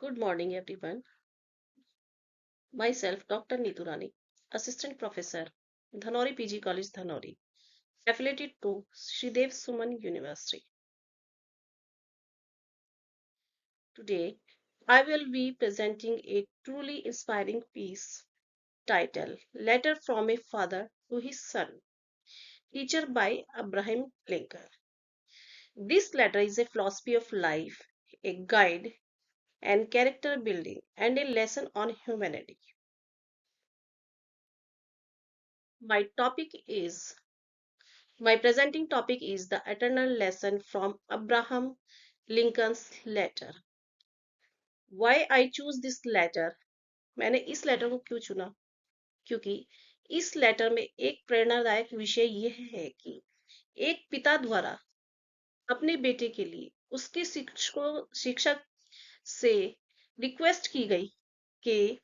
Good morning, everyone. Myself, Dr. Neetu Rani, Assistant Professor, Dhanori PG College, Dhanori, affiliated to Shridev Suman University. Today, I will be presenting a truly inspiring piece titled Letter from a Father to His Son, teacher by Abraham Lincoln. This letter is a philosophy of life, a guide and character building, and a lesson on humanity. My topic is My presenting topic is the eternal lesson from Abraham Lincoln's letter. Why I choose this letter? मैंने इस letter को क्यों चुना? क्योंकि इस letter में एक प्रेरणादायक विषय यह है कि एक पिता द्वारा अपने बेटे के लिए उसके शिक्षक से रिक्वेस्ट की गई कि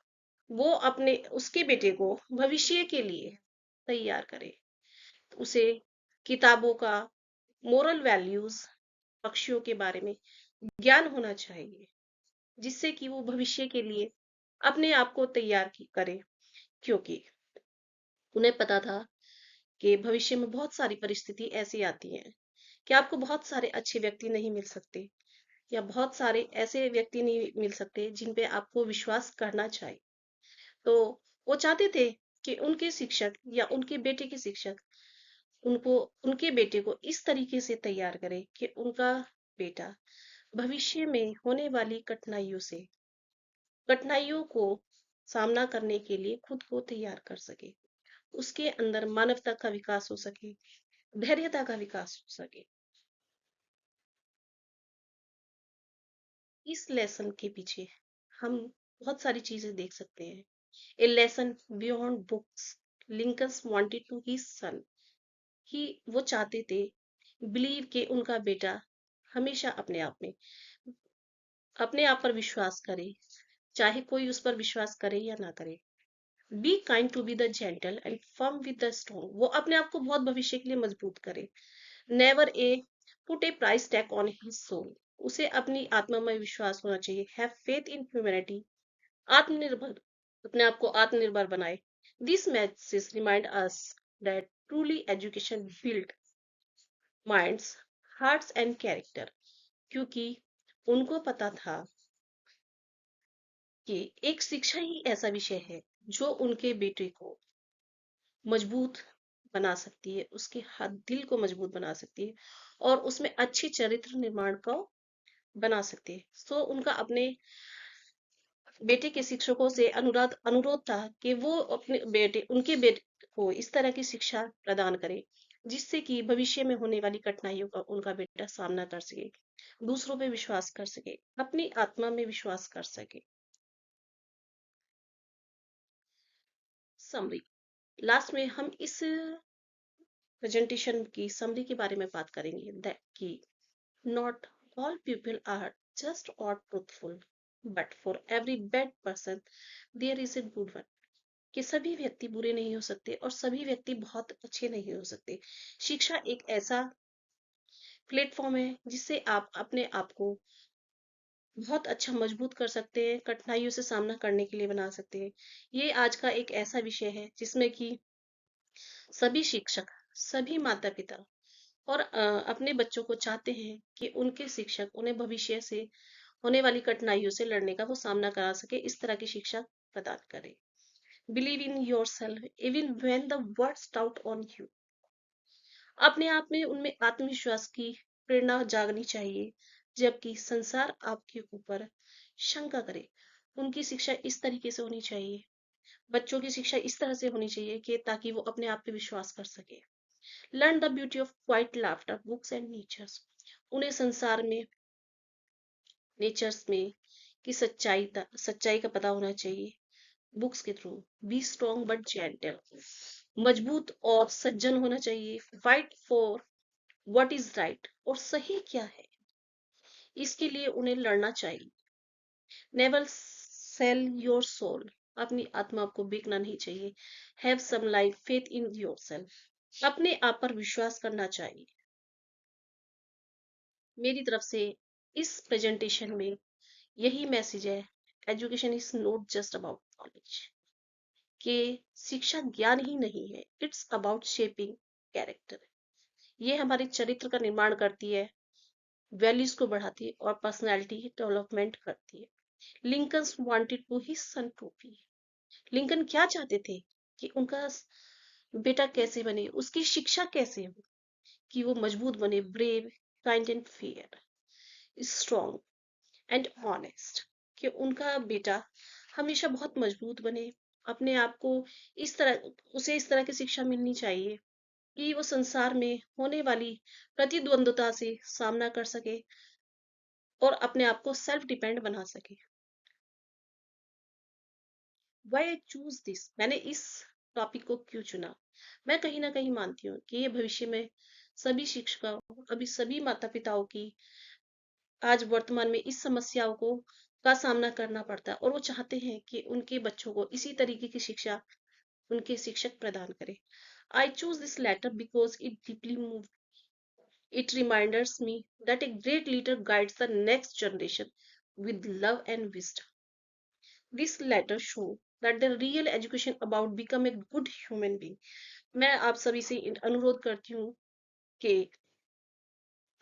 वो अपने उसके बेटे को भविष्य के लिए तैयार करे, उसे किताबों का मोरल वैल्यूज पक्षियों के बारे में ज्ञान होना चाहिए, जिससे कि वो भविष्य के लिए अपने आप को तैयार करे। क्योंकि उन्हें पता था कि भविष्य में बहुत सारी परिस्थिति ऐसी आती हैं कि आपको बहुत सारे अच्छे व्यक्ति नहीं मिल सकते, या बहुत सारे ऐसे व्यक्ति नहीं मिल सकते जिन पे आपको विश्वास करना चाहिए। तो वो चाहते थे कि उनके शिक्षक या उनके बेटे के शिक्षक उनको उनके बेटे को इस तरीके से तैयार करे कि उनका बेटा भविष्य में होने वाली कठिनाइयों को सामना करने के लिए खुद को तैयार कर सके, उसके अंदर मानवता का विकास हो सके, धैर्यता का विकास हो सके। इस लेसन के पीछे हम बहुत सारी चीजें देख सकते हैं। A lesson beyond books, Lincoln wanted to his son, he वो चाहते थे बिलीव के उनका बेटा हमेशा अपने आप पर विश्वास करे, चाहे कोई उस पर विश्वास करे या ना करे। Be kind to be the gentle and firm with the strong, वो अपने आप को बहुत भविष्य के लिए मजबूत करे। Never a put a price tag on his soul, उसे अपनी आत्मा में विश्वास होना चाहिए। हैव फेथ इन ह्यूमैनिटी, आत्मनिर्भर, अपने आप को आत्मनिर्भर बनाए। This message remind us that truly education build minds, hearts and character, क्योंकि उनको पता था कि एक शिक्षा ही ऐसा विषय है जो उनके बेटे को मजबूत बना सकती है, उसके हाथ दिल को मजबूत बना सकती है और उसमें अच्छी चरित्र निर्माण को बना सकती है। सो उनका अपने बेटे के शिक्षकों से अनुरोध था कि वो उनके बेटे को इस तरह की शिक्षा प्रदान करे, जिससे कि भविष्य में होने वाली कठिनाइयों का उनका बेटा सामना कर सके, दूसरों पे विश्वास कर सके, अपनी आत्मा में विश्वास कर सके। समरी, लास्ट में हम इस प्रेजेंटेशन की समरी के बारे में बात करेंगे, दैट कि not all people are just और truthful, but for every bad person there is a good one, कि सभी व्यक्ति बुरे नहीं हो सकते और सभी व्यक्ति बहुत अच्छे नहीं हो सकते। शिक्षा एक ऐसा प्लेटफॉर्म है जिससे आप अपने आप को बहुत अच्छा मजबूत कर सकते हैं, कठिनाइयों से सामना करने के लिए बना सकते हैं। ये आज का एक ऐसा विषय है जिसमें कि सभी शिक्षक, सभी माता पिता और अपने बच्चों को चाहते हैं कि उनके शिक्षक उन्हें भविष्य से होने वाली कठिनाइयों से लड़ने का वो सामना करा सके, इस तरह की शिक्षा प्रदान करें। Believe in your self even when the words doubt on you, अपने आप में उनमें आत्मविश्वास की प्रेरणा जागनी चाहिए जबकि संसार आपके ऊपर शंका करे। उनकी शिक्षा इस तरीके से होनी चाहिए, बच्चों की शिक्षा इस तरह से होनी चाहिए कि ताकि वो अपने आप पे विश्वास कर सके। Learn the beauty of quiet laughter books and natures, उन्हें संसार में, नेचर्स में की सच्चाई का पता होना चाहिए बुक्स के through. Be strong but gentle, मजबूत और सज्जन होना चाहिए। Fight for what is right, और सही क्या है इसके लिए उन्हें लड़ना चाहिए। नेवर सेल योर सोल, अपनी आत्मा को बिकना नहीं चाहिए। Have some life faith in yourself, अपने आप पर विश्वास करना चाहिए। मेरी तरफ से इस प्रेजेंटेशन में यही मैसेज है, education is not just about knowledge, कि शिक्षा ज्ञान ही नहीं है, इट्स अबाउट शेपिंग कैरेक्टर। ये हमारे चरित्र का निर्माण करती है, वैल्यूज को बढ़ाती है और पर्सनालिटी डेवलपमेंट करती है। Lincoln wanted to his son to be, Lincoln क्या चाहते थे कि उनका बेटा कैसे बने, उसकी शिक्षा कैसे हो, कि वो मजबूत बने, brave, kind and fair, strong and honest, कि उनका बेटा हमेशा बहुत मजबूत बने, अपने आप को इस तरह, उसे इस तरह की शिक्षा मिलनी चाहिए कि वो संसार में होने वाली प्रतिद्वंदता से सामना कर सके और अपने आप को सेल्फ डिपेंड बना सके। वाई आई चूज दिस, मैंने इस टॉपिक को क्यों चुना? मैं कहीं ना कहीं मानती हूँ कि ये भविष्य में सभी शिक्षकों, अभी सभी माता पिताओं की आज वर्तमान में इस समस्याओं को का सामना करना पड़ता है, और वो चाहते हैं कि उनके बच्चों को इसी तरीके की शिक्षा उनके शिक्षक प्रदान करें। I choose this letter because it deeply move, it reminds me that a great leader guides the next generation with love and wisdom. This letter show that the real education about become a good human being. मैं आप सभी से अनुरोध करती हूँ कि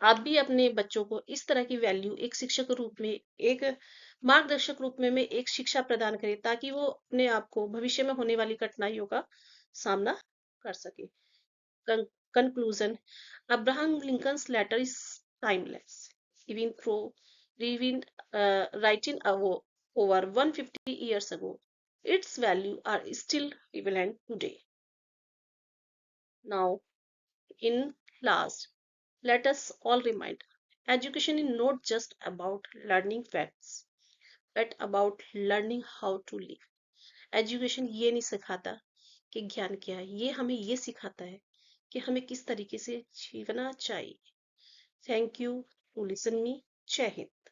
आप भी अपने बच्चों को इस तरह की वैल्यू एक शिक्षक के रूप में, एक मार्गदर्शक रूप में एक शिक्षा प्रदान करें, ताकि वो अपने आप को भविष्य में होने वाली कठिनाइयों का सामना कर सके। Conclusion, Abraham Lincoln's letter is timeless, even though even written over 150 years ago. Its value are still relevant today. Now, in last, let us all remind, education is not just about learning facts, but about learning how to live. Education ये नहीं सिखाता कि ज्ञान क्या है, ये हमें ये सिखाता है कि हमें किस तरीके से जीना चाहिए। Thank you to listen me. जय हिंद।